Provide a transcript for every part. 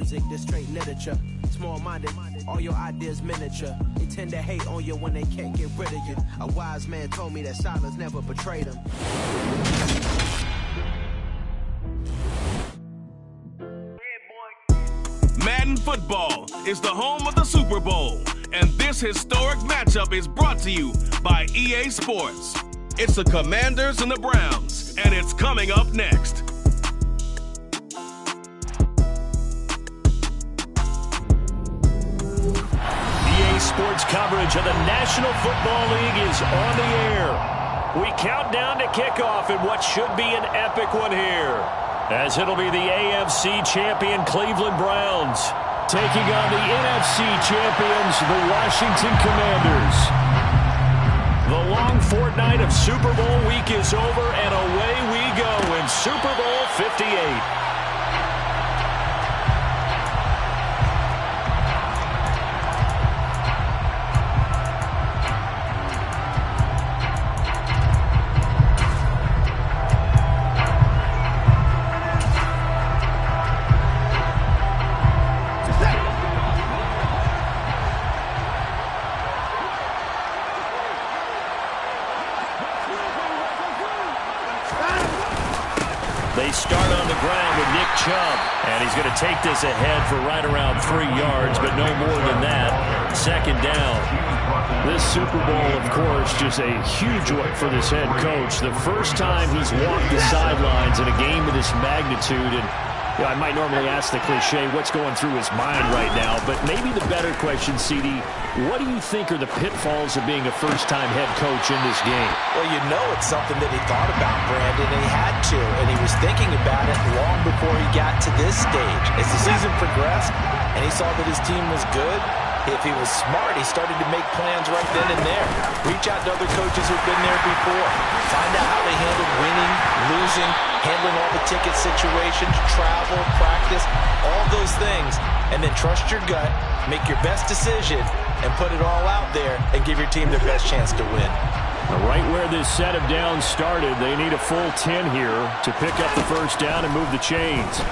Music, this straight literature, small-minded, all your ideas miniature. They tend to hate on you when they can't get rid of you. A wise man told me that silence never betrayed him. Madden Football is the home of the Super Bowl, and this historic matchup is brought to you by EA Sports. It's the Commanders and the Browns, and it's coming up next. EA Sports coverage of the National Football League is on the air. We count down to kickoff in what should be an epic one here, as it'll be the AFC champion Cleveland Browns taking on the NFC champions, the Washington Commanders. The long fortnight of Super Bowl week is over, and away we go in Super Bowl 58. They start on the ground with Nick Chubb, and he's going to take this ahead for right around 3 yards, but no more than that. Second down. This Super Bowl, of course, just a huge one for this head coach. The first time he's walked the sidelines in a game of this magnitude, and I might normally ask the cliche, what's going through his mind right now, but maybe the better question, CD, what do you think are the pitfalls of being a first-time head coach in this game? Well, you know it's something that he thought about, Brandon, and he had to, and he was thinking about it long before he got to this stage. As the season progressed and he saw that his team was good, if he was smart, he started to make plans right then and there. Reach out to other coaches who've been there before. Find out how they handled winning, losing, handling all the ticket situations, travel, practice, all those things. And then trust your gut, make your best decision, and put it all out there and give your team their best chance to win. Right where this set of downs started, they need a full 10 here to pick up the first down and move the chains.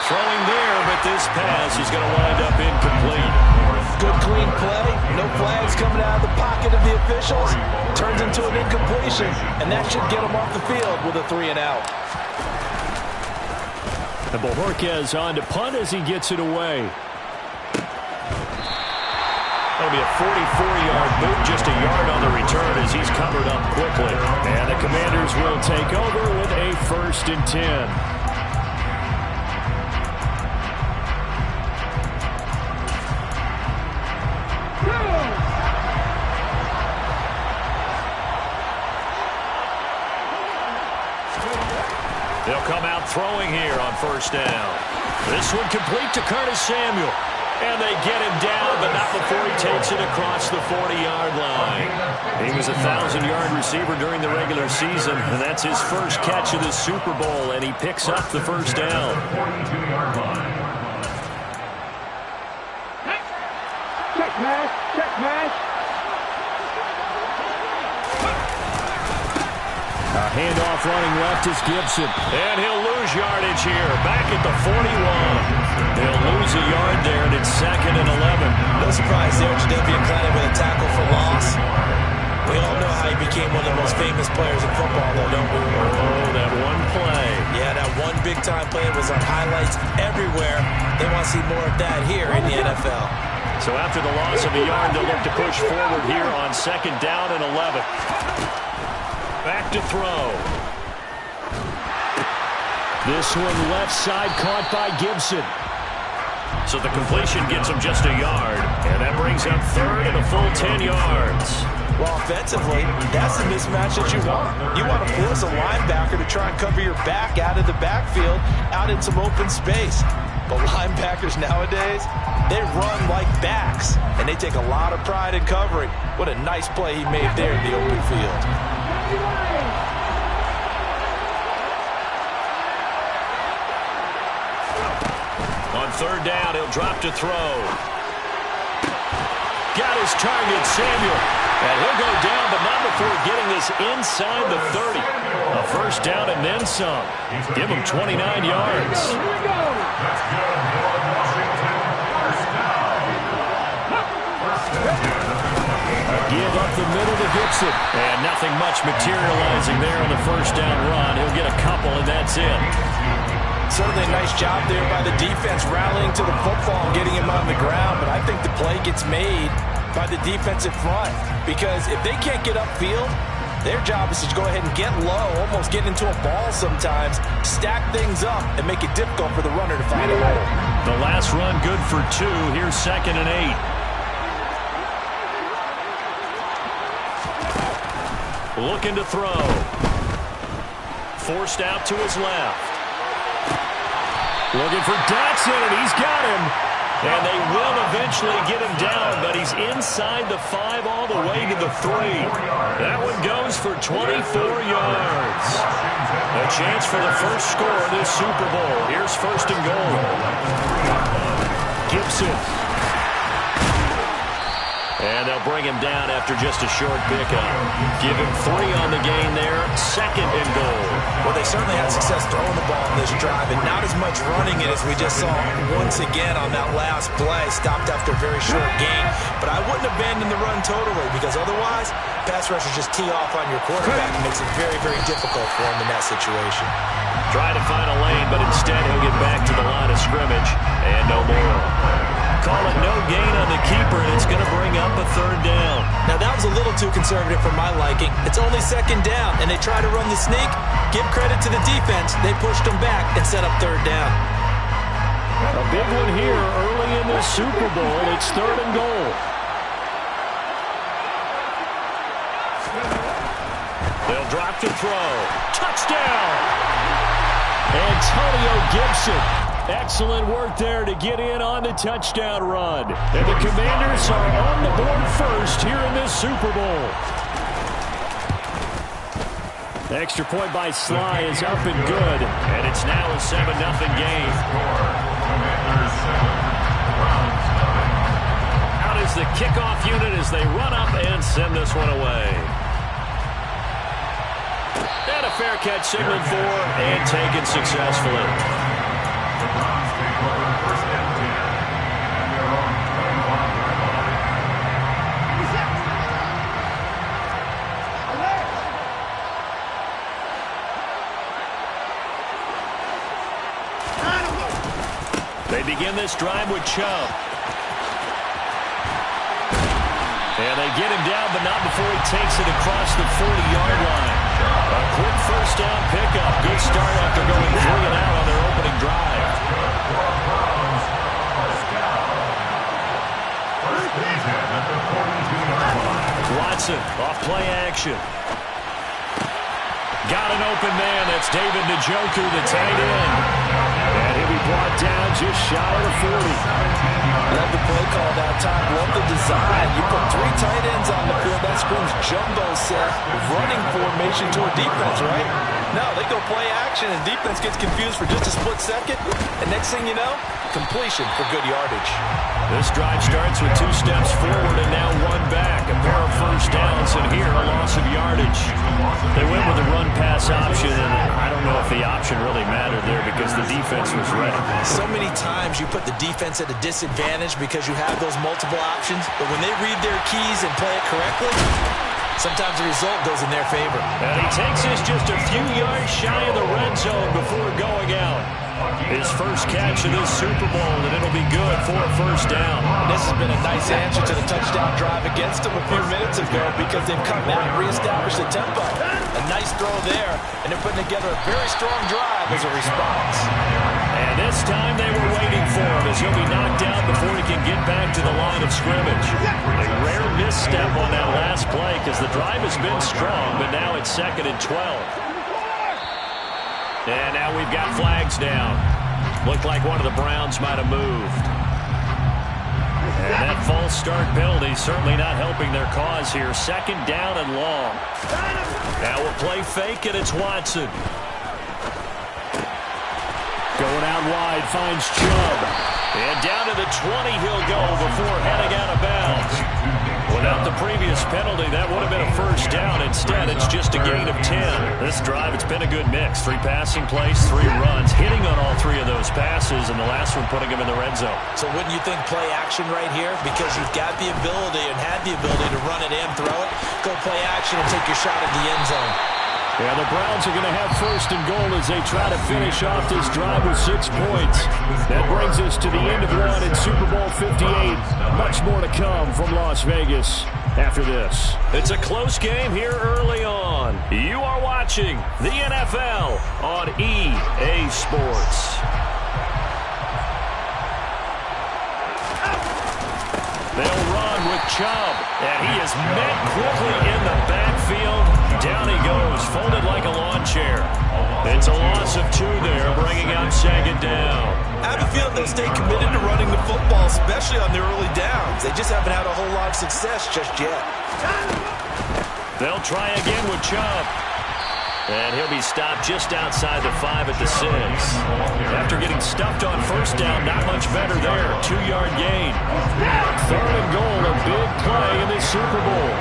Throwing there, but this pass is going to wind up incomplete. Good clean play, no flags coming out of the pocket of the officials. Turns into an incompletion, and that should get him off the field with a 3-and-out. And Bojorquez on to punt as he gets it away. That'll be a 44-yard move, just a yard on the return as he's covered up quickly. And the Commanders will take over with a 1st and 10. They'll come out throwing here on 1st down. This one complete to Curtis Samuel. And they get him down, but not before he takes it across the 40-yard line. He was a 1,000-yard receiver during the regular season, and that's his first catch of the Super Bowl, and he picks up the 1st down. Check match. A handoff running left is Gibson. And he'll lose yardage here. Back at the 41. He'll lose a yard there, and it's 2nd and 11. No surprise there, Jadeveon Clowney with a tackle for loss. We all know how he became one of the most famous players in football, though, don't we? Oh, that one play. Yeah, that one big-time play was on highlights everywhere. They want to see more of that here in the NFL. So after the loss of a yard, they'll look to push forward here on 2nd down and 11. Back to throw. This one left side caught by Gibson. So the completion gets him just a yard. And that brings up 3rd and a full 10 yards. Well, offensively, that's the mismatch that you want. You want to force a linebacker to try and cover your back out of the backfield, out in some open space. But linebackers nowadays, they run like backs, and they take a lot of pride in covering. What a nice play he made there in the open field. On 3rd down, he'll drop to throw. Got his target, Samuel. And he'll go down, but not before getting this inside the 30. A first down and then some. Give him 29 yards. Give up the middle to Gibson. And nothing much materializing there on the first down run. He'll get a couple, and that's it. Certainly a nice job there by the defense rallying to the football and getting him on the ground. But I think the play gets made by the defensive front, because if they can't get upfield, their job is to go ahead and get low, almost get into a ball sometimes, stack things up, and make it difficult for the runner to find a hole. The last run good for 2. Here's 2nd and 8. Looking to throw. Forced out to his left. Looking for Dotson, and he's got him. And they will eventually get him down, but he's inside the 5 all the way to the 3. That one goes for 24 yards. A chance for the first score of this Super Bowl. Here's 1st and goal. Gibson. And they'll bring him down after just a short pickup. Give him 3 on the gain there. 2nd and goal. Well, they certainly had success throwing the ball in this drive, and not as much running it as we just saw once again on that last play. Stopped after a very short gain. But I wouldn't abandon the run totally, because otherwise, pass rushers just tee off on your quarterback and makes it very, very difficult for him in that situation. Try to find a lane, but instead he'll get back to the line of scrimmage. And no more. Call it no gain on the keeper, and it's going to bring up a 3rd down. Now, that was a little too conservative for my liking. It's only 2nd down, and they try to run the sneak. Give credit to the defense. They pushed them back and set up 3rd down. A big one here early in this Super Bowl. It's 3rd and goal. They'll drop to throw. Touchdown! Antonio Gibson. Excellent work there to get in on the touchdown run. And the Commanders are on the board first here in this Super Bowl. The extra point by Sly is up and good. And it's now a 7-0 game. Out is the kickoff unit as they run up and send this one away. And a fair catch signaled for and taken successfully. They begin this drive with Chubb. And they get him down, but not before he takes it across the 40-yard line. A quick first down pickup. Good start after going 3 and out on their opening drive. Watson off play action. Got an open man. That's David Njoku, the tight end. And he'll be brought down just shy of the 40. Love the play call that time. Love the design. You put 3 tight ends on the field. That screams jumbo set, running formation to a defense, right? No, they go play action, and defense gets confused for just a split second. And next thing you know, completion for good yardage. This drive starts with 2 steps forward and now 1 back. A pair of first downs, and here a loss of yardage. They went with the run-pass option, and I don't know if the option really mattered there because the defense was ready. So many times you put the defense at a disadvantage because you have those multiple options, but when they read their keys and play it correctly, sometimes the result goes in their favor. And he takes us just a few yards shy of the red zone before going out. His first catch of this Super Bowl, and it'll be good for a first down. This has been a nice answer to the touchdown drive against them a few minutes ago because they've come out and reestablished the tempo. A nice throw there, and they're putting together a very strong drive as a response. And this time they were waiting for him as he'll be knocked out before he can get back to the line of scrimmage. A rare misstep on that last play because the drive has been strong, but now it's 2nd and 12. And now we've got flags down. Looked like one of the Browns might have moved. And that false start penalty certainly not helping their cause here. 2nd down and long. Now we'll play fake, and it's Watson. Going out wide, finds Chubb. And down to the 20 he'll go before heading out of bounds. Without the previous penalty, that would have been a first down. Instead, it's just a gain of 10. This drive, it's been a good mix. 3 passing plays, 3 runs, hitting on all 3 of those passes, and the last one putting him in the red zone. So wouldn't you think play action right here? Because you've got the ability and had the ability to run it and throw it. Go play action and take your shot at the end zone. Yeah, the Browns are going to have first and goal as they try to finish off this drive with 6 points. That brings us to the end of one in Super Bowl 58. Much more to come from Las Vegas after this. It's a close game here early on. You are watching the NFL on EA Sports. They'll run with Chubb, and he is met quickly in the backfield. Down he goes, folded like a lawn chair. It's a loss of 2 there, bringing out 2nd down. I have a feeling they'll stay committed to running the football, especially on their early downs. They just haven't had a whole lot of success just yet. They'll try again with Chubb. And he'll be stopped just outside the 5 at the 6. After getting stuffed on first down, not much better there. 2-yard gain. 3rd and goal, a big play in this Super Bowl.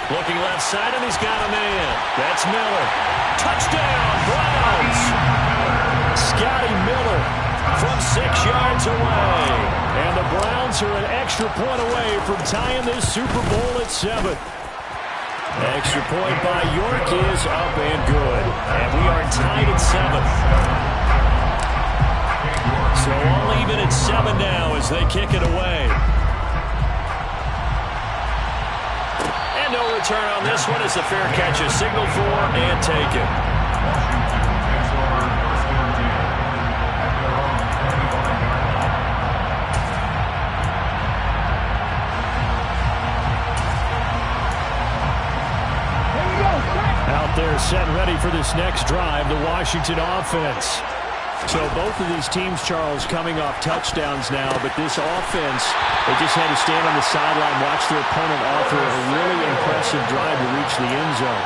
Looking left side, and he's got a man. That's Miller. Touchdown, Browns! Scotty Miller from 6 yards away. And the Browns are an extra point away from tying this Super Bowl at 7. Extra point by York is up and good. And we are tied at 7. So all even at 7 now as they kick it away. And no return on this one as the fair catch is signaled for and taken. Out there set ready for this next drive, the Washington offense. So both of these teams, Charles, coming off touchdowns now, but this offense, they just had to stand on the sideline, watch their opponent offer a really impressive drive to reach the end zone.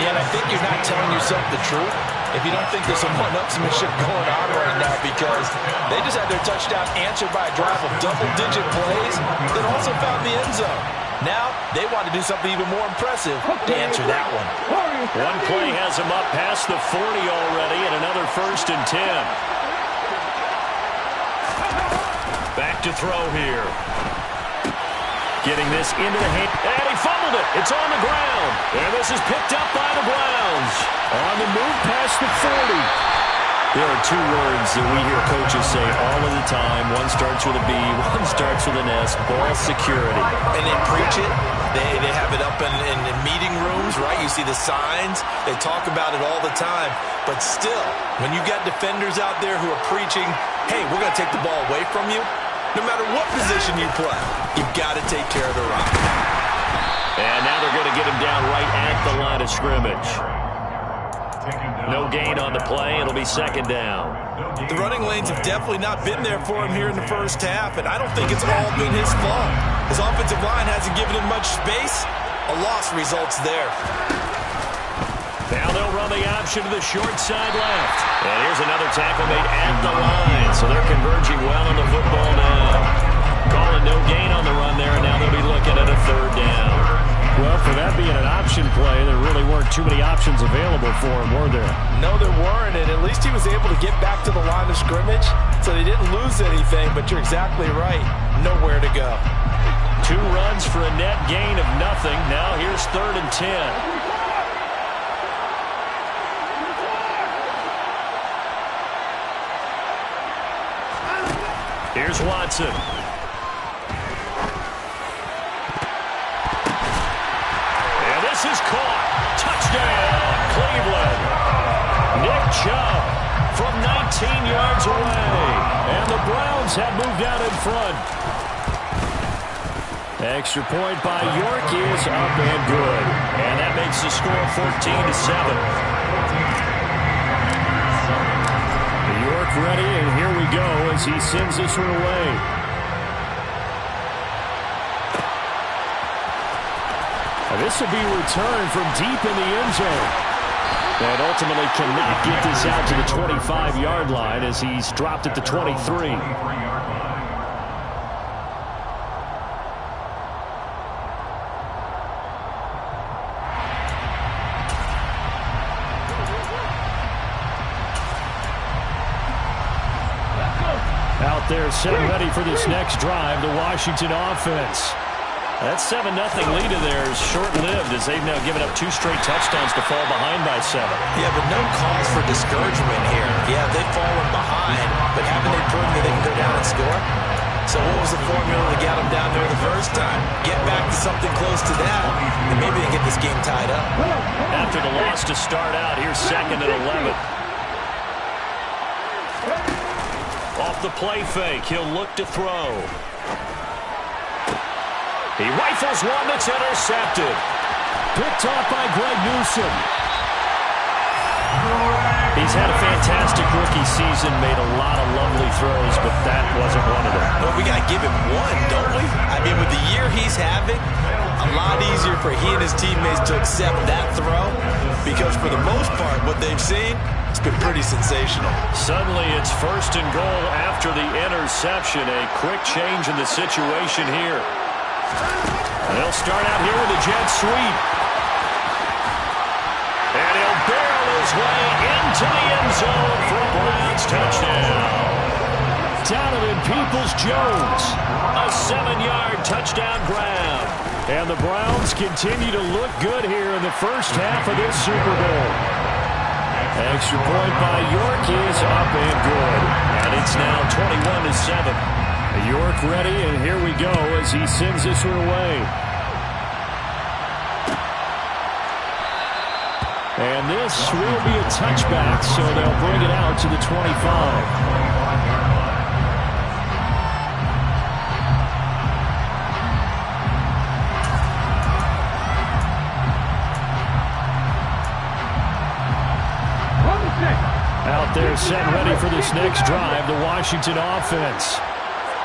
Yeah, and I think you're not telling yourself the truth if you don't think there's some one-upsmanship going on right now, because they just had their touchdown answered by a drive of double-digit plays that also found the end zone. Now, they want to do something even more impressive to answer that one. One play has him up past the 40 already, and another 1st and 10. Back to throw here. Getting this into the hand, and he fumbled it. It's on the ground, and this is picked up by the Browns. On the move past the 40. There are 2 words that we hear coaches say all of the time. One starts with a B, one starts with an S, ball security. And they preach it. They have it up in meeting rooms, right? You see the signs. They talk about it all the time. But still, when you got defenders out there who are preaching, hey, we're going to take the ball away from you, no matter what position you play, you've got to take care of the rock. And now they're going to get him down right at the line of scrimmage. No gain on the play. It'll be 2nd down. The running lanes have definitely not been there for him here in the first half, and I don't think it's all been his fault. His offensive line hasn't given him much space. A loss results there. Now they'll run the option to the short side left. And here's another tackle made at the line, so they're converging well on the football now. Calling no gain on the run there, and now they'll be looking at a 3rd down. Well, for that being an option play, there really weren't too many options available for him, were there? No, there weren't, and at least he was able to get back to the line of scrimmage, so they didn't lose anything, but you're exactly right. Nowhere to go. 2 runs for a net gain of nothing. Now here's 3rd and 10. Here's Watson. This is caught. Touchdown, Cleveland. Nick Chubb from 19 yards away. And the Browns have moved out in front. Extra point by York is up and good. And that makes the score 14-7. York ready, and here we go as he sends this one away. This will be returned from deep in the end zone. And ultimately cannot get this out to the 25-yard line as he's dropped at the 23. Out there set ready for this next drive, the Washington offense. That 7-0 lead of theirs short-lived as they've now given up 2 straight touchdowns to fall behind by 7. Yeah, but no cause for discouragement here. Yeah, they've fallen behind, but haven't they proven that they can go down and score? So what was the formula that got them down there the first time? Get back to something close to that, and maybe they get this game tied up. After the loss to start out, here's 2nd and 11. Off the play fake, he'll look to throw. He rifles one that's intercepted. Picked off by Greg Newsome. He's had a fantastic rookie season, made a lot of lovely throws, but that wasn't one of them. Well, we got to give him one, don't we? I mean, with the year he's having, a lot easier for he and his teammates to accept that throw because for the most part, what they've seen, it's been pretty sensational. Suddenly, it's 1st and goal after the interception. A quick change in the situation here. They'll start out here with a jet sweep. And he'll barrel his way into the end zone for a Browns touchdown. Donovan Peoples-Jones, a 7-yard touchdown grab. And the Browns continue to look good here in the first half of this Super Bowl. Extra point by York is up and good. And it's now 21-7. York ready, and here we go as he sends this one away. And this will be a touchback, so they'll bring it out to the 25. Out there set ready for this next drive, the Washington offense.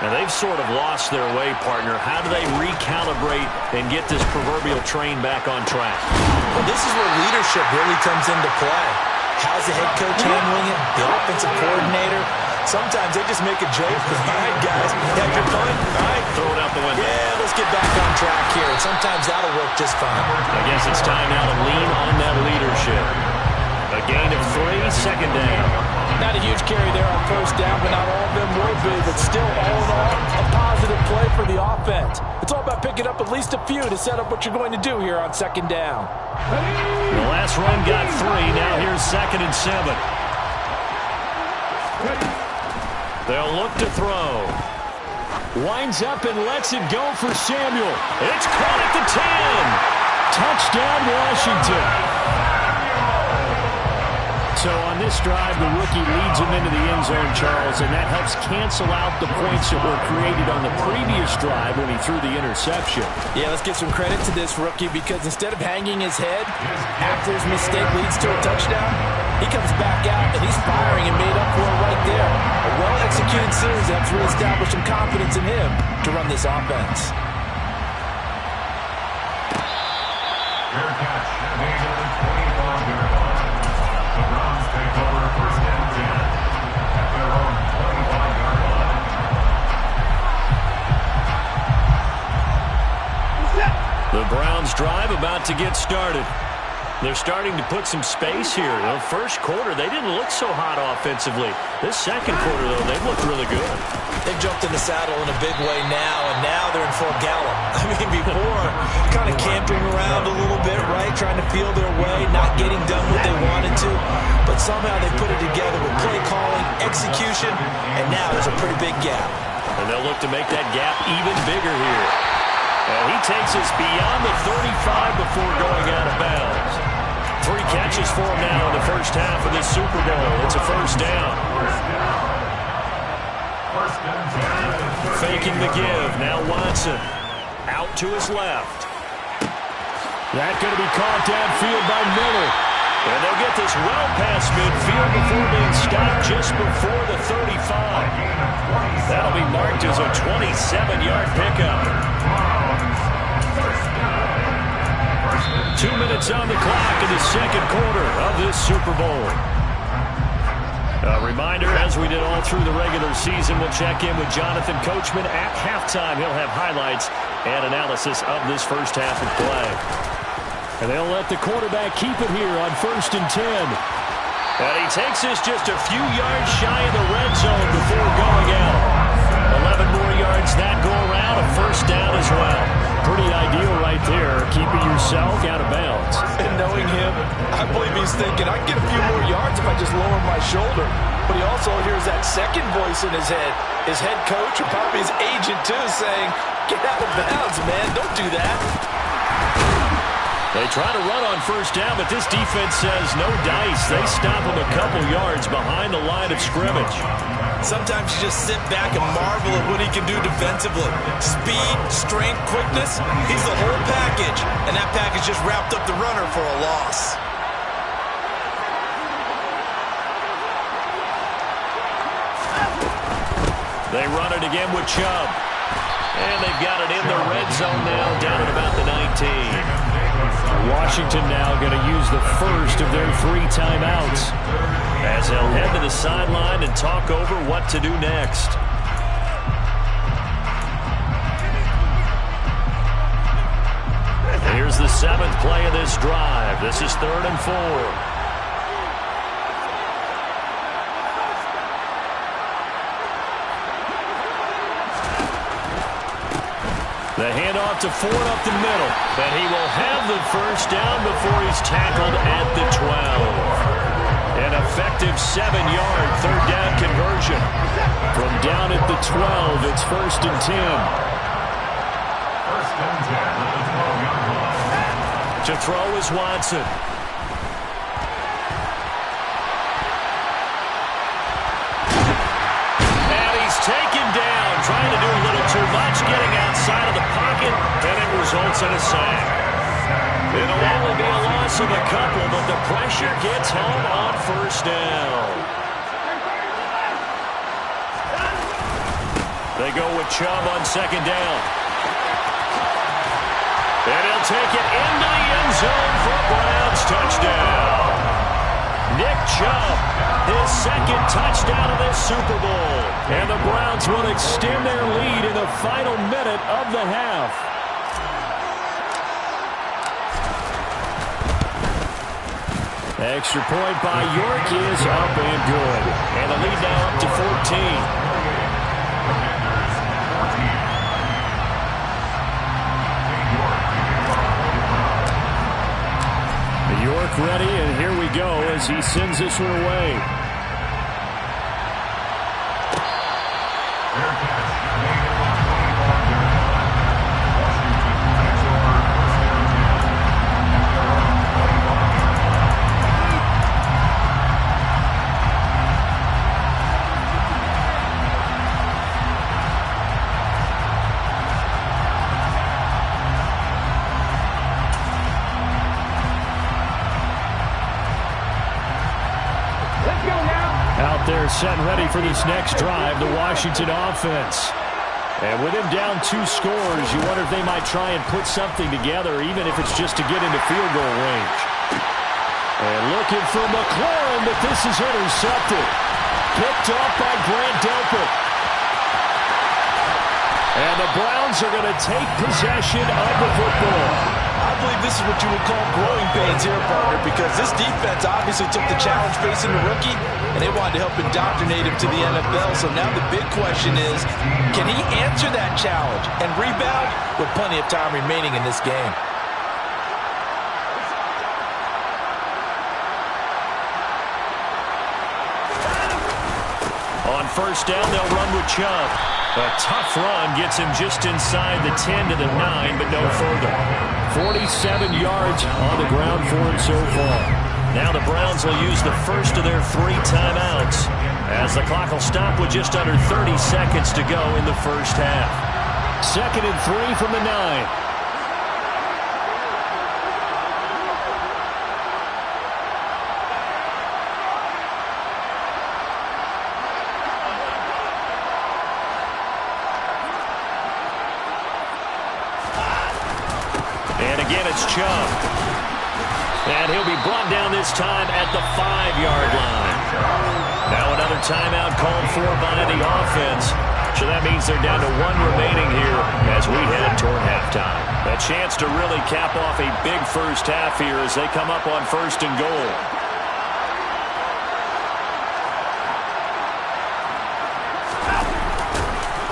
Now, they've sort of lost their way, partner. How do they recalibrate and get this proverbial train back on track? Well, this is where leadership really comes into play. How's the head coach handling it? The offensive coordinator? Sometimes they just make a joke. All right, guys, have your fun. All right, throw it out the window. Yeah, let's get back on track here. And sometimes that'll work just fine. I guess it's time now to lean on that leadership. A gain of 3, 2nd down. Not a huge carry there on 1st down, but not all of them will be. But still, all in all, a positive play for the offense. It's all about picking up at least a few to set up what you're going to do here on 2nd down. The last run got 3. Now here's 2nd and 7. They'll look to throw. Winds up and lets it go for Samuel. It's caught at the 10. Touchdown, Washington. So on this drive, the rookie leads him into the end zone, Charles, and that helps cancel out the points that were created on the previous drive when he threw the interception. Yeah, let's give some credit to this rookie because instead of hanging his head after his mistake leads to a touchdown, he comes back out and he's firing and made up for it right there. A well-executed series that's really established some confidence in him to run this offense. Fair catch, made at the 25-yard line. The Browns take over 1st and 10 at their own 25-yard line. The Browns drive about to get started. They're starting to put some space here. The first quarter, they didn't look so hot offensively. This second quarter, though, they've looked really good. They've jumped in the saddle in a big way now, and now they're in full gallop. I mean, before, kind of cantering around a little bit, right? Trying to feel their way, not getting done what they wanted to. But somehow they put it together with play calling, execution, and now there's a pretty big gap. And they'll look to make that gap even bigger here. And he takes us beyond the 35 before going out of bounds. 3 catches for him now in the first half of this Super Bowl. It's a 1st down. Faking the give. Now Watson out to his left. That going to be caught downfield by Miller. And they'll get this well past midfield before being stopped just before the 35. That'll be marked as a 27-yard pickup. 2 minutes on the clock in the second quarter of this Super Bowl. A reminder, as we did all through the regular season, we'll check in with Jonathan Coachman at halftime. He'll have highlights and analysis of this first half of play. And they'll let the quarterback keep it here on 1st and 10. And he takes us just a few yards shy of the red zone before going out. 7 more yards that go around, a first down as well. Pretty ideal right there, keeping yourself out of bounds. And knowing him, I believe he's thinking, I can get a few more yards if I just lower my shoulder. But he also hears that second voice in his head. His head coach, or probably his agent too, saying, get out of bounds, man. Don't do that. They try to run on first down, but this defense says no dice. They stop him a couple yards behind the line of scrimmage. Sometimes you just sit back and marvel at what he can do defensively. Speed, strength, quickness, he's the whole package. And that package just wrapped up the runner for a loss. They run it again with Chubb. And they've got it in the red zone now, down at about the 19. Washington now going to use the first of their 3 timeouts as they'll head to the sideline and talk over what to do next. Here's the 7th play of this drive. This is 3rd and 4. The handoff to Ford up the middle. And he will have the first down before he's tackled at the 12. An effective 7-yard third down conversion. From down at the 12, it's 1st and 10. 1st and 10 at the 12-yard line. To throw is Watson. And he's taken down, trying to do a little too much, getting outside of the pocket, and it results in a sack. It'll only be a loss of a couple, but the pressure gets home on first down. They go with Chubb on 2nd down. And he'll take it into the end zone for a Browns touchdown. Nick Chubb, his 2nd touchdown of this Super Bowl. And the Browns will extend their lead in the final minute of the half. Extra point by York is up and good. And the lead now up to 14. York ready, and here we go as he sends this one away. They're set and ready for this next drive, the Washington offense. And with him down 2 scores, you wonder if they might try and put something together, even if it's just to get into field goal range. And looking for McLaurin, but this is intercepted. Picked off by Grant Delpit. And the Browns are going to take possession of the football. I believe this is what you would call growing pains here, partner, because this defense obviously took the challenge facing the rookie, and they wanted to help indoctrinate him to the NFL. So now the big question is, can he answer that challenge and rebound with plenty of time remaining in this game? On first down, they'll run with Chubb. A tough run gets him just inside the 10 to the 9, but no further. 47 yards on the ground for him so far. Now the Browns will use the first of their 3 timeouts as the clock will stop with just under 30 seconds to go in the first half. 2nd and 3 from the 9. It's Chubb. And he'll be brought down this time at the 5-yard line. Now another timeout called for by the offense. So that means they're down to 1 remaining here as we head toward halftime. A chance to really cap off a big first half here as they come up on 1st and goal.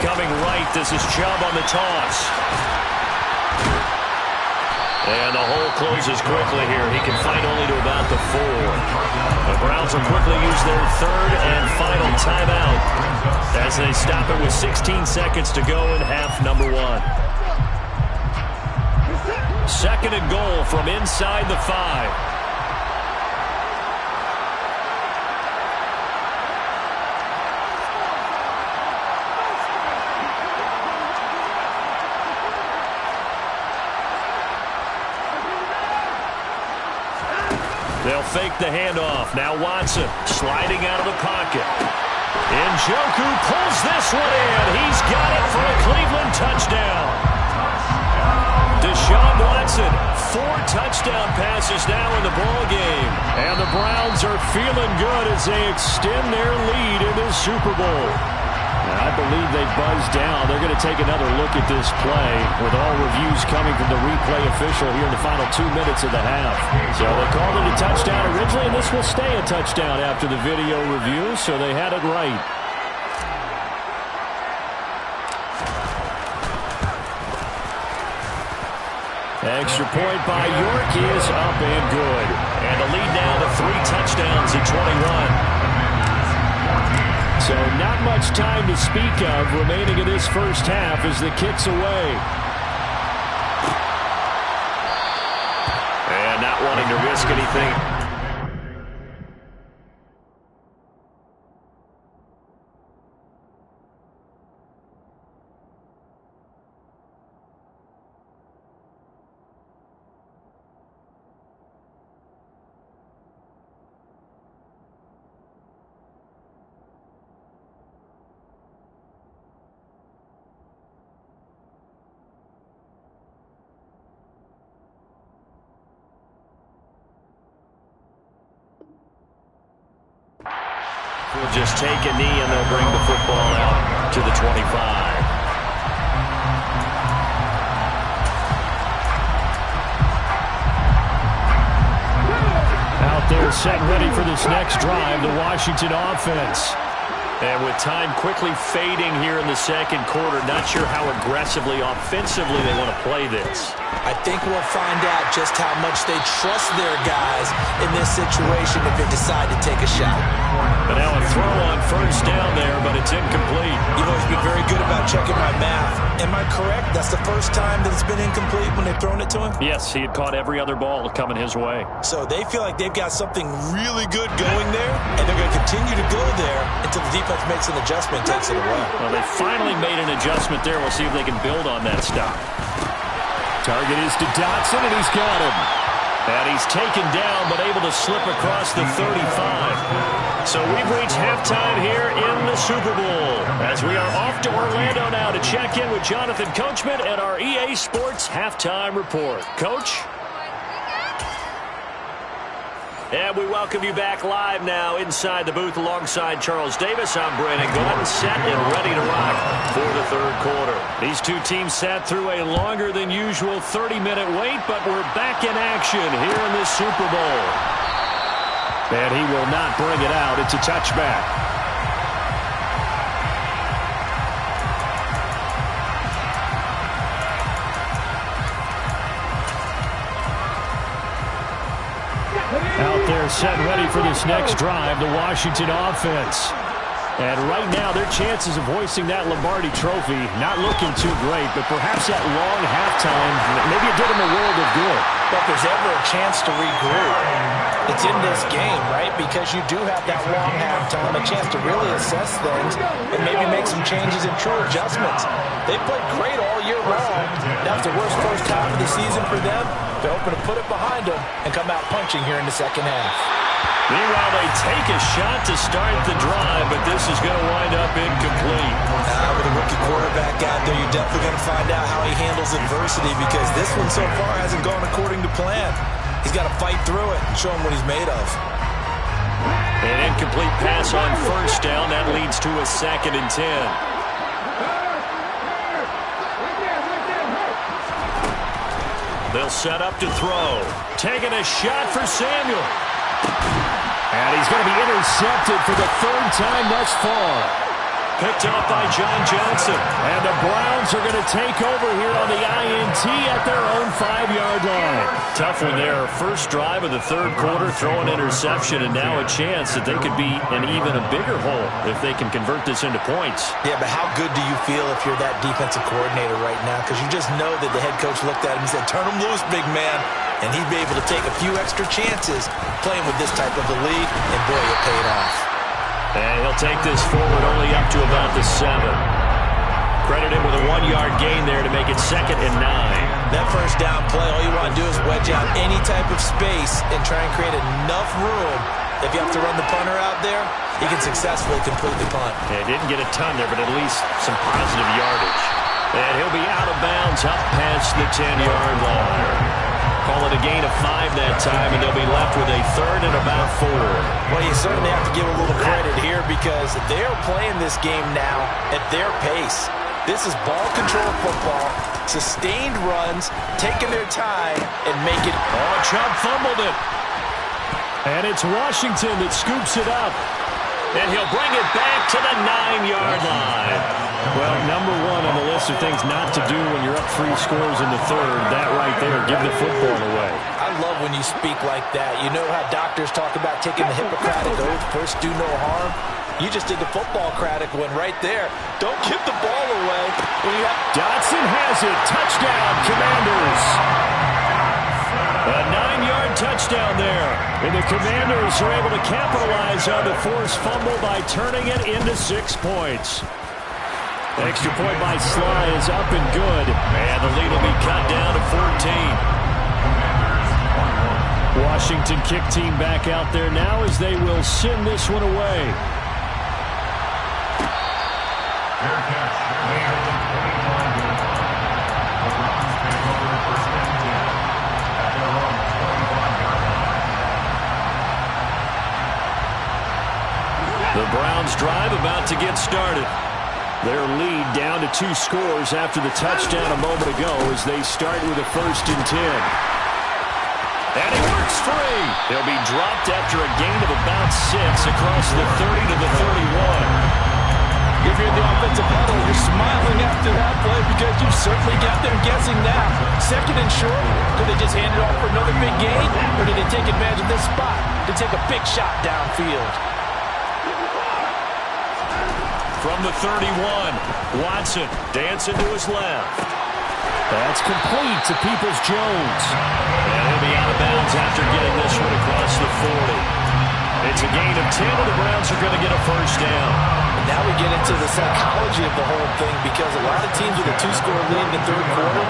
Coming right. This is Chubb on the toss. And the hole closes quickly here. He can fight only to about the 4. The Browns will quickly use their third and final timeout as they stop it with 16 seconds to go in half number 1. Second and goal from inside the 5. They'll fake the handoff. Now Watson sliding out of the pocket. Njoku pulls this one in. He's got it for a Cleveland touchdown. Deshaun Watson, 4 touchdown passes now in the ball game. And the Browns are feeling good as they extend their lead in the Super Bowl. I believe they buzzed down. They're going to take another look at this play with all reviews coming from the replay official here in the final 2 minutes of the half. So they called it a touchdown originally, and this will stay a touchdown after the video review, so they had it right. Extra point by York is up and good. And the lead now to 3 touchdowns at 21. So not much time to speak of remaining in this first half as the kick's away. And not wanting to risk anything. Will just take a knee and they'll bring the football out to the 25. Out there set ready for this next drive, the Washington offense. And with time quickly fading here in the second quarter, not sure how aggressively, offensively they want to play this. I think we'll find out just how much they trust their guys in this situation if they decide to take a shot. But now a throw on first down there, but it's incomplete. You've always been very good about checking my math. Am I correct? That's the first time that it's been incomplete when they've thrown it to him? Yes, he had caught every other ball coming his way. So they feel like they've got something really good going there, and they're going to continue to go there until the defense makes an adjustment and takes it away. Well, they finally made an adjustment there. We'll see if they can build on that stop. Target is to Dotson, and he's got him. And he's taken down, but able to slip across the 35. So we've reached halftime here in the Super Bowl, as we are off to Orlando now to check in with Jonathan Coachman and our EA Sports Halftime Report. Coach? And we welcome you back live now inside the booth alongside Charles Davis. I'm Brandon Gordon, set and ready to rock for the third quarter. These two teams sat through a longer than usual 30-minute wait, but we're back in action here in the Super Bowl. And he will not bring it out. It's a touchback. Out there set ready for this next drive, the Washington offense. And right now, their chances of hoisting that Lombardi trophy not looking too great, but perhaps that long halftime, maybe it did them a world of good. But if there's ever a chance to regroup, it's in this game, right? Because you do have that long halftime, a chance to really assess things and maybe make some changes and true adjustments. They played great all year long. That's the worst first half of the season for them. They're hoping to put it behind them and come out punching here in the second half. Meanwhile, they take a shot to start the drive, but this is going to wind up incomplete. With a rookie quarterback out there, you're definitely going to find out how he handles adversity, because this one so far hasn't gone according to plan. He's got to fight through it and show him what he's made of. An incomplete pass on first down. That leads to a 2nd and 10. They'll set up to throw. Taking a shot for Samuel. And he's going to be intercepted for the 3rd time thus far. Picked up by John Johnson. And the Browns are going to take over here on the INT at their own 5-yard line. Tough one there. First drive of the third quarter, throw an interception, and now a chance that they could be in even a bigger hole if they can convert this into points. Yeah, but how good do you feel if you're that defensive coordinator right now? Because you just know that the head coach looked at him and said, turn him loose, big man. And he'd be able to take a few extra chances playing with this type of a lead, and boy, it paid off. And he'll take this forward only up to about the 7. Credit him with a 1-yard gain there to make it 2nd and 9. That first down play, all you want to do is wedge out any type of space and try and create enough room. If you have to run the punter out there, he can successfully complete the punt. Yeah, didn't get a ton there, but at least some positive yardage. And he'll be out of bounds up past the 10-yard line. Call it a gain of 5 that time, and they'll be left with a 3rd and about 4. Well, you certainly have to give a little credit here because they're playing this game now at their pace. This is ball control football, sustained runs, taking their time, and make it. Oh, Chubb fumbled it. And it's Washington that scoops it up. And he'll bring it back to the 9-yard line. Well, number 1 on the list of things not to do when you're up 3 scores in the third. That right there, give the football away. I love when you speak like that. You know how doctors talk about taking the Hippocratic oath, first do no harm? You just did the football-cratic one right there. Don't give the ball away. Dotson has it. Touchdown, Commanders. A 9-yard touchdown there. And the Commanders are able to capitalize on the forced fumble by turning it into 6 points. Extra point by Sly is up and good. And the lead will be cut down to 14. Washington kick team back out there now as they will send this one away. The Browns drive about to get started. Their lead down to 2 scores after the touchdown a moment ago as they start with a 1st and 10. And he works free. He'll be dropped after a gain of about 6 across the 30 to the 31. If you're in the offensive huddle, you're smiling after that play because you certainly got them guessing now. 2nd and short, did they just hand it off for another big gain, or did they take advantage of this spot to take a big shot downfield? From the 31, Watson dancing to his left. That's complete to Peoples-Jones. And he'll be out of bounds after getting this one across the 40. It's a gain of 10, and the Browns are going to get a 1st down. And now we get into the psychology of the whole thing because a lot of teams with a 2-score lead in the third quarter,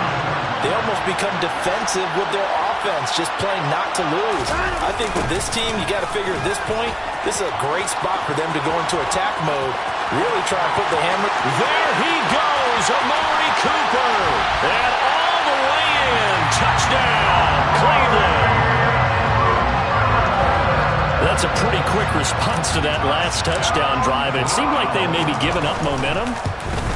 they almost become defensive with their offense, just playing not to lose. I think with this team, you got to figure at this point, this is a great spot for them to go into attack mode, really try and put the hammer. There he goes, Amari Cooper. And all the way in. Touchdown, Cleveland. That's a pretty quick response to that last touchdown drive. And it seemed like they may be giving up momentum.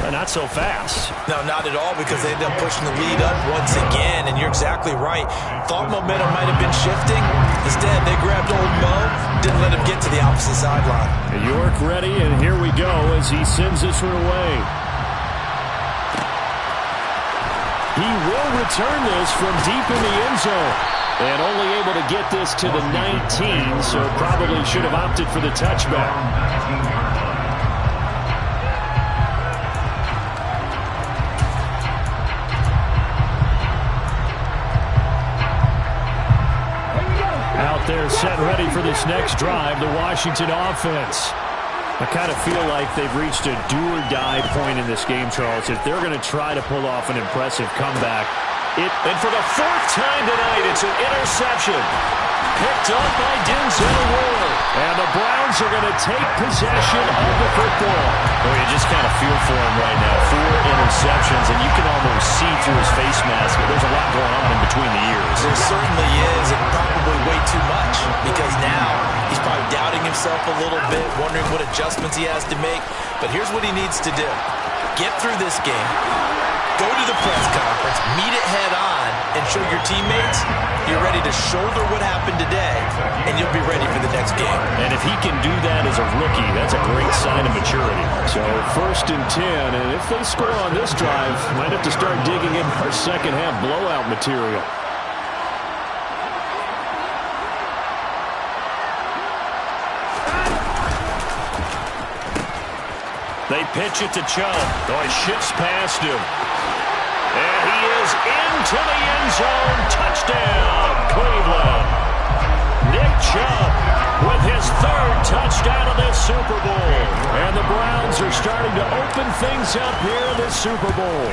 Not so fast. No, not at all, because they ended up pushing the lead up once again, and you're exactly right. Thought momentum might have been shifting. Instead, they grabbed old Mo, didn't let him get to the opposite sideline. York ready, and here we go as he sends this one away. He will return this from deep in the end zone. And only able to get this to the 19, so probably should have opted for the touchback. They're set ready for this next drive, the Washington offense. I kind of feel like they've reached a do-or-die point in this game, Charles. If they're going to try to pull off an impressive comeback, and for the 4th time tonight, it's an interception. Picked up by Denzel Ward. And the Browns are going to take possession of the football. Boy, you just kind of feel for him right now. 4 interceptions, and you can almost see through his face mask. But there's a lot going on in between the ears. There certainly is, and probably way too much. Because now he's probably doubting himself a little bit, wondering what adjustments he has to make. But here's what he needs to do. Get through this game. Go to the press conference, meet it head on, and show your teammates you're ready to shoulder what happened today, and you'll be ready for the next game. And if he can do that as as a rookie. That's a great sign of maturity. So 1st and 10, and if they score on this drive, might have to start digging in our second half blowout material. They pitch it to Chubb. Oh, he shifts past him. And he is into the end zone. Touchdown, Cleveland. Nick Chubb with his 3rd touchdown of this Super Bowl. And the Browns are starting to open things up here in this Super Bowl.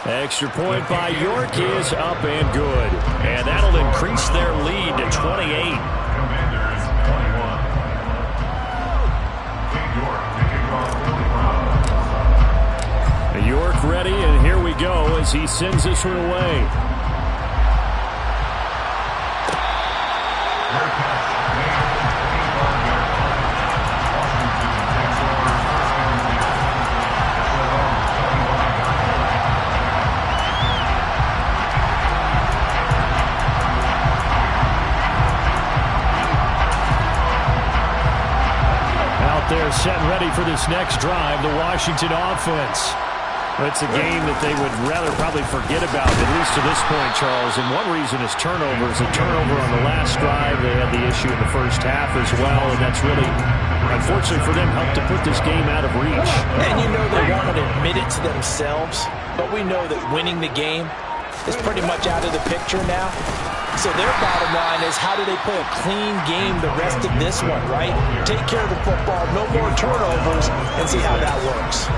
Extra point by York is up and good. And that'll increase their lead to 28. Commanders 21. King York taking off for the Browns. York ready, and here we go as he sends this one away. They're set and ready for this next drive, the Washington offense. It's a game that they would rather probably forget about, at least to this point, Charles. And one reason is turnovers. A turnover on the last drive. They had the issue in the first half as well, and that's really, unfortunately for them, helped to put this game out of reach. And you know they want to admit it to themselves, but we know that winning the game is pretty much out of the picture now. So their bottom line is, how do they play a clean game the rest of this one, right? Take care of the football, no more turnovers, and see how that works.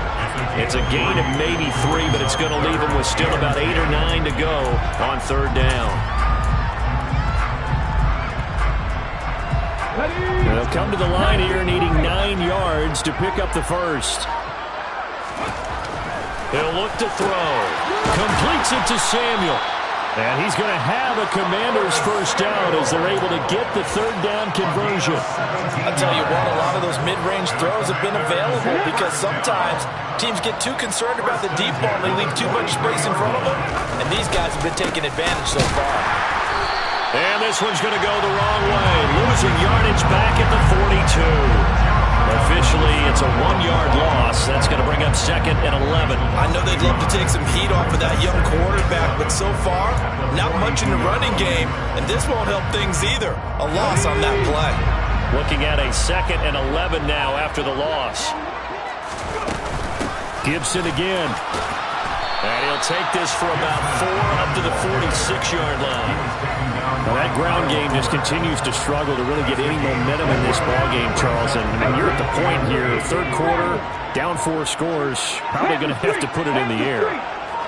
It's a gain of maybe 3, but it's going to leave them with still about 8 or 9 to go on 3rd down. They'll come to the line here needing 9 yards to pick up the first. He'll look to throw. Completes it to Samuel. And he's going to have a Commander's first down as they're able to get the 3rd down conversion. I'll tell you what, a lot of those mid-range throws have been available because sometimes teams get too concerned about the deep ball and they leave too much space in front of them. And these guys have been taking advantage so far. And this one's going to go the wrong way. Losing yardage back at the 42. Officially, it's a 1-yard loss. That's going to bring up 2nd and 11. I know they'd love to take some heat off of that young quarterback, but so far, not much in the running game, and this won't help things either. A loss on that play. Looking at a 2nd and 11 now after the loss. Gibson again. And he'll take this for about 4 up to the 46-yard line. Well, that ground game just continues to struggle to really get any momentum in this ball game, Charles. And you're at the point here, 3rd quarter, down 4 scores, probably going to have to put it in the air.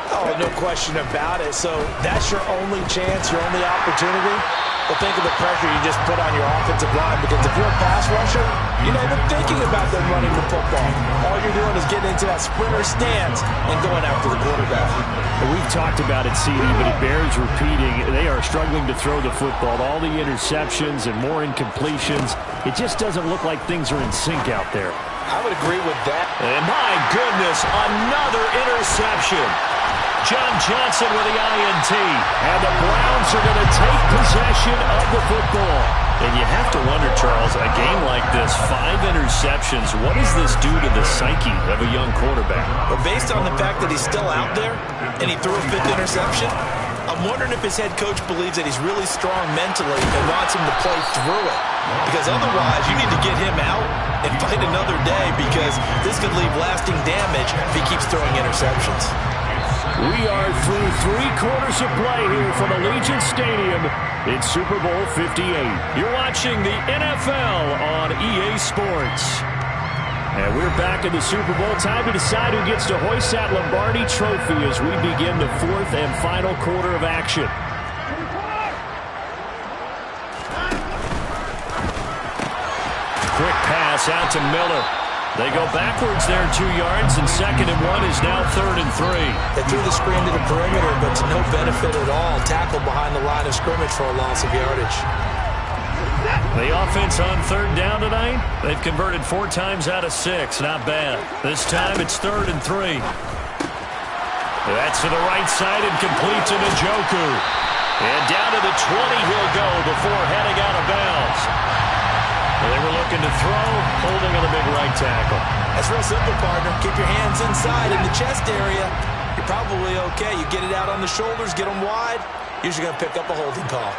Oh, no question about it. So that's your only chance, your only opportunity. But think of the pressure you just put on your offensive line, because if you're a pass rusher, you're not even thinking about them running the football. All you're doing is getting into that sprinter stance and going after the quarterback. We've talked about it, CD, but it bears repeating. They are struggling to throw the football. All the interceptions and more incompletions. It just doesn't look like things are in sync out there. I would agree with that. And my goodness, another interception. John Johnson with the INT. And the Browns are going to take possession of the football. And you have to wonder, Charles, a game like this, 5 interceptions, what does this do to the psyche of a young quarterback? But based on the fact that he's still out there and he threw a 5th interception, I'm wondering if his head coach believes that he's really strong mentally and wants him to play through it. Because otherwise, you need to get him out and fight another day, because this could leave lasting damage if he keeps throwing interceptions. We are through 3 quarters of play here from Allegiant Stadium. It's Super Bowl 58. You're watching the NFL on EA Sports. And we're back in the Super Bowl. Time to decide who gets to hoist that Lombardi trophy as we begin the 4th and final quarter of action. Quick pass out to Miller. They go backwards there 2 yards, and 2nd and 1 is now 3rd and 3. They threw the screen to the perimeter, but to no benefit at all. Tackled behind the line of scrimmage for a loss of yardage. The offense on 3rd down tonight, they've converted 4 times out of 6. Not bad. This time it's 3rd and 3. That's to the right side and complete to Njoku. And down to the 20 he'll go before heading out of bounds. Well, they were looking looking to throw, holding on the big right tackle. That's real simple, partner. Keep your hands inside in the chest area. You're probably okay. You get it out on the shoulders, get them wide. Usually going to pick up a holding call.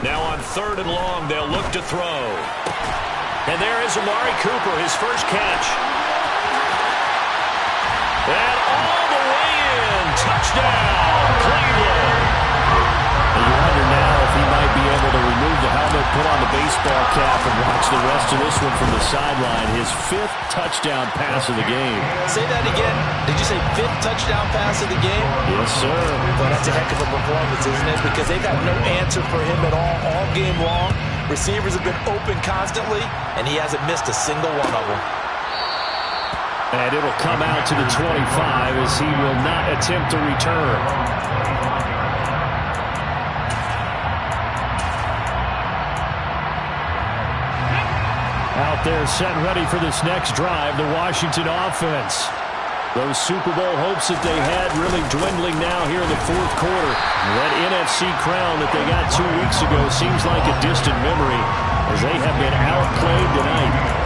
Now on 3rd and long, they'll look to throw. And there is Amari Cooper, his first catch. And all the way in. Touchdown, Cleveland. And you wonder now if he might be able to remove the helmet, put on the baseball cap, and watch the rest of this one from the sideline. His 5th touchdown pass of the game. Say that again. Did you say 5th touchdown pass of the game? Yes, sir. Well, that's a heck of a performance, isn't it? Because they've had no answer for him at all game long. Receivers have been open constantly, and he hasn't missed a single one of them. And it'll come out to the 25 as he will not attempt to return. Out there set ready for this next drive, the Washington offense. Those Super Bowl hopes that they had really dwindling now here in the 4th quarter. That NFC crown that they got 2 weeks ago seems like a distant memory as they have been outplayed tonight.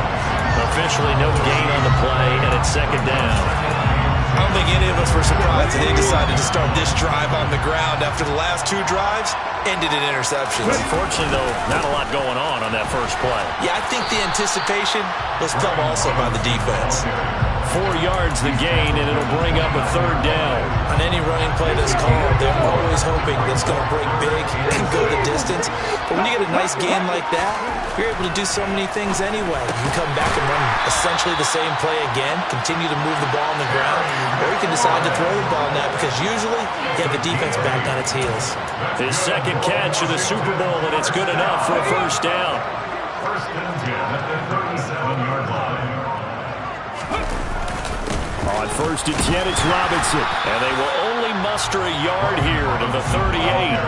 Officially no gain on the play, and it's 2nd down. I don't think any of us were surprised that they decided to start this drive on the ground after the last 2 drives ended in interceptions. Unfortunately, though, not a lot going on that first play. Yeah, I think the anticipation was felt also by the defense. 4 yards the gain, and it'll bring up a 3rd down. On any running play that's called, they're always hoping that it's going to break big and go the distance. But when you get a nice gain like that, you're able to do so many things anyway. You can come back and run essentially the same play again, continue to move the ball on the ground, or you can decide to throw the ball now because usually you have the defense back on its heels. His 2nd catch of the Super Bowl, and it's good enough for a 1st down. 1st and 10 at the 37-yard line. On 1st and 10, it's Robinson. And they will only muster a yard here to the 38.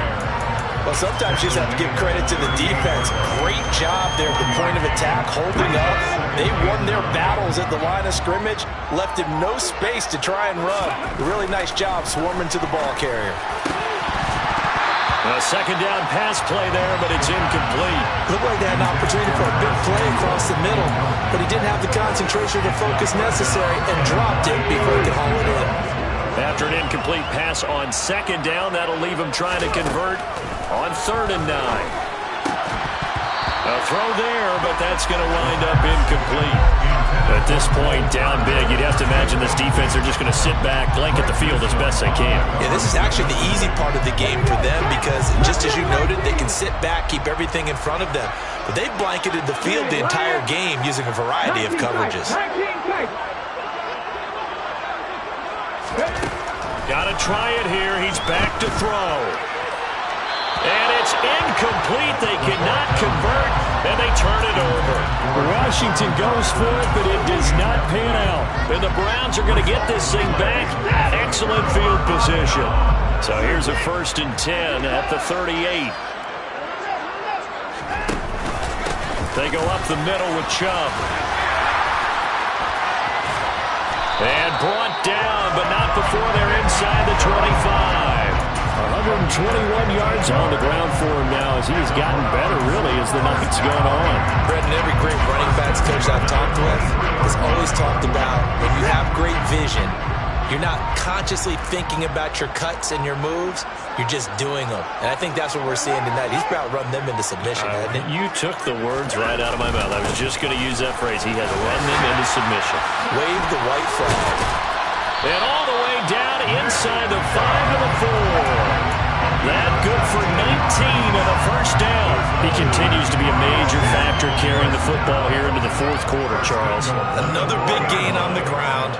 Well, sometimes you just have to give credit to the defense. Great job there at the point of attack, holding up. They won their battles at the line of scrimmage, left him no space to try and run. A really nice job swarming to the ball carrier. A 2nd down pass play there, but it's incomplete. Looked like they had an opportunity for a big play across the middle, but he didn't have the concentration or the focus necessary and dropped it before he could haul it in. After an incomplete pass on 2nd down, that'll leave him trying to convert on 3rd and 9. A throw there, but that's going to wind up incomplete. At this point, down big, you'd have to imagine this defense are just going to sit back, blanket the field as best they can. Yeah, this is actually the easy part of the game for them because, just as you noted, they can sit back, keep everything in front of them. But they've blanketed the field the entire game using a variety of coverages. Got to try it here. He's back to throw. And it's incomplete. They cannot convert, and they turn it over. Washington goes for it, but it does not pan out. And the Browns are going to get this thing back. Excellent field position. So here's a 1st and 10 at the 38. They go up the middle with Chubb. And brought down, but not before they're inside the 25. 121 yards on the ground for him now as he has gotten better, really, as the night's gone on. Brendan, every great running backs coach I've talked with has always talked about when you have great vision, you're not consciously thinking about your cuts and your moves. You're just doing them. And I think that's what we're seeing tonight. He's about run them into submission, hasn't he? You took the words right out of my mouth. I was just going to use that phrase. He has run them into submission. Wave the white flag. And all the way down inside the 5 to the 4. That good for 19 and a 1st down. He continues to be a major factor carrying the football here into the 4th quarter, Charles. Another big gain on the ground.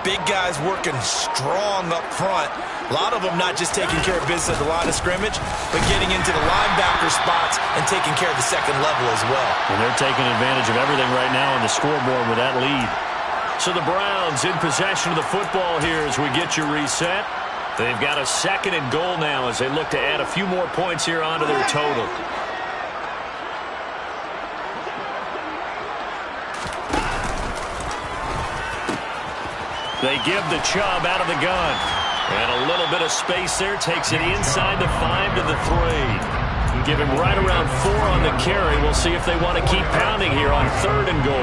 Big guys working strong up front. A lot of them not just taking care of business at the line of scrimmage, but getting into the linebacker spots and taking care of the 2nd level as well. And they're taking advantage of everything right now on the scoreboard with that lead. So the Browns in possession of the football here as we get you reset. They've got a 2nd and goal now as they look to add a few more points here onto their total. They give the Chubb out of the gun. And a little bit of space there. Takes it inside the 5 to the 3. Give him right around 4 on the carry. We'll see if they want to keep pounding here on 3rd and goal.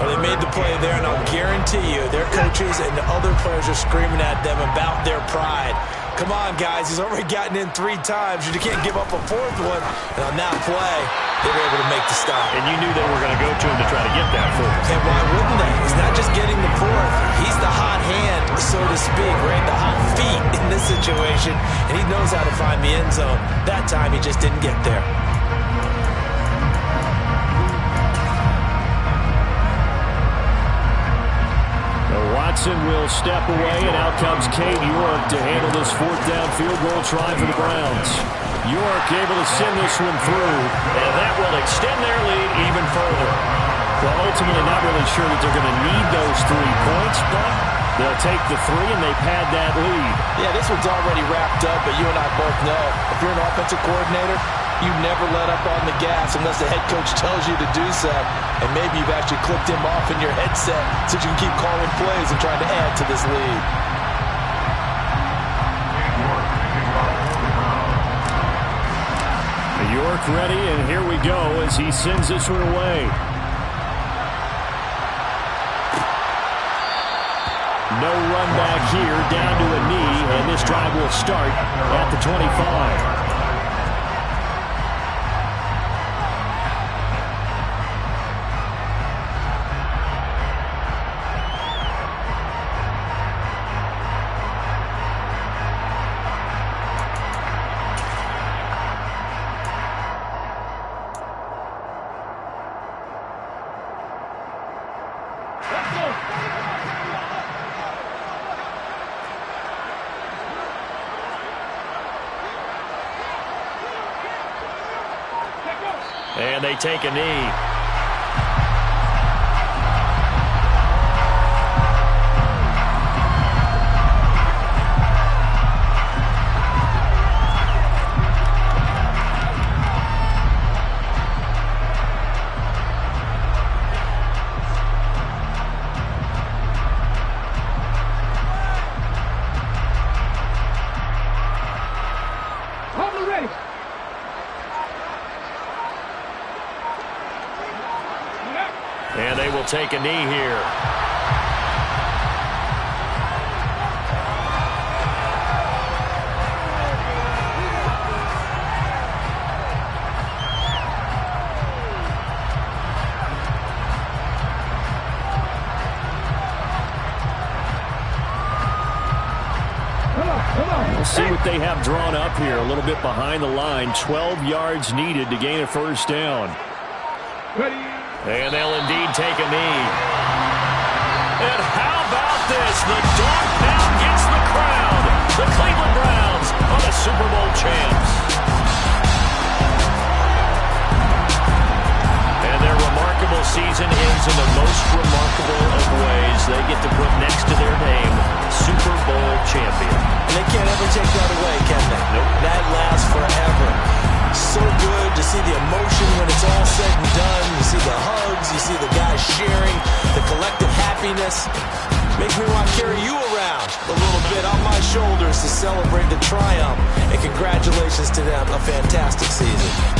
Well, they made the play there, and I'll guarantee you their coaches and the other players are screaming at them about their pride. Come on, guys. He's already gotten in 3 times. You can't give up a 4th one. And on that play, they were able to make the stop. And you knew they were going to go to him to try to get that 4th. And why wouldn't they? He's not just getting the 4th. He's the hot hand, so to speak, right? The hot feet in this situation. And he knows how to find the end zone. That time, he just didn't get there. Watson will step away, and out comes Cade York to handle this 4th down field goal try for the Browns. York able to send this one through. And that will extend their lead even further. Well, ultimately not really sure that they're going to need those 3 points, but they'll take the 3 and they pad that lead. Yeah, this one's already wrapped up, but you and I both know if you're an offensive coordinator, you never let up on the gas unless the head coach tells you to do so. And maybe you've actually clicked him off in your headset so you can keep calling plays and trying to add to this lead. York ready, and here we go as he sends this one away. No run back here, down to a knee, and this drive will start at the 25. And they take a knee. And they will take a knee here. We'll see what they have drawn up here. A little bit behind the line. 12 yards needed to gain a 1st down. And they'll indeed take a knee. And how about this? The dog pound gets the crown. The Cleveland Browns are the Super Bowl champs. And their remarkable season ends in the most remarkable of ways. They get to put next to their name, Super Bowl champion. And they can't ever take that away, can they? Nope. That lasts forever. So good to see the emotion when it's all said and done. You see the hugs, you see the guys sharing, the collective happiness. Makes me want to carry you around a little bit on my shoulders to celebrate the triumph. And congratulations to them, a fantastic season.